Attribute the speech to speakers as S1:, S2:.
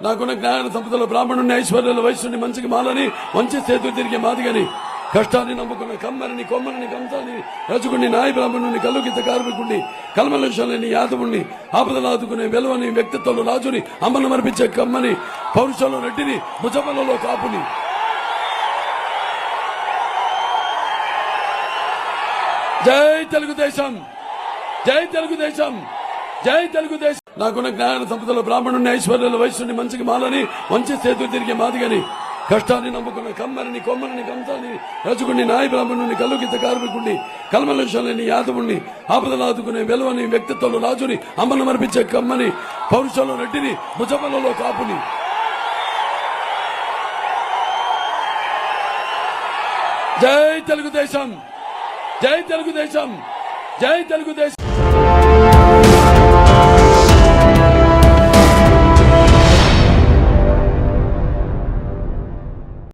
S1: నాకున్న జ్ఞాన సంపదల బ్రాహ్మణుని ఐశ్వర్యాల వయస్సుని మంచికి మాలని మంచి చేతులు తిరిగి మాదిగని కష్టాన్ని నమ్ముకున్న కమ్మరిని కొమ్మరిని కంసాన్ని రజకుడిని నాయ బ్రాహ్మణుని కల్లుకిత కార్మికుడిని కల్మలక్షణని యాదవుణ్ణి ఆపదలు ఆదుకునే వెలువని వ్యక్తిత్వంలో రాజుని అమ్మను మర్పించే కమ్మని పౌరుషంలో రెడ్డిని భుజబలలో కాపుని జై తెలుగుదేశం జై తెలుగుదేశం జై తెలుగుదేశం నాకున్న జ్ఞాన సంపదల బ్రాహ్మణుని ఐశ్వర్యాల వయస్సుని మంచికి మాలని మంచి చేతులు తిరిగి మాదిగని కష్టాన్ని నమ్ముకున్న కమ్మరిని కొమ్మరిని కంసాన్ని రజకుడిని నాయ బ్రాహ్మణుని కల్లుకిత కార్మికుడిని కల్మలక్షణని యాదవుణ్ణి ఆపదలు ఆదుకునే వెలువని వ్యక్తిత్వంలో రాజుని అమ్మను మర్పించే కమ్మని పౌరుషంలో రెడ్డిని భుజబలలో కాపుని జై తెలుగుదేశం జై తెలుగుదేశం జై తెలుగుదేశం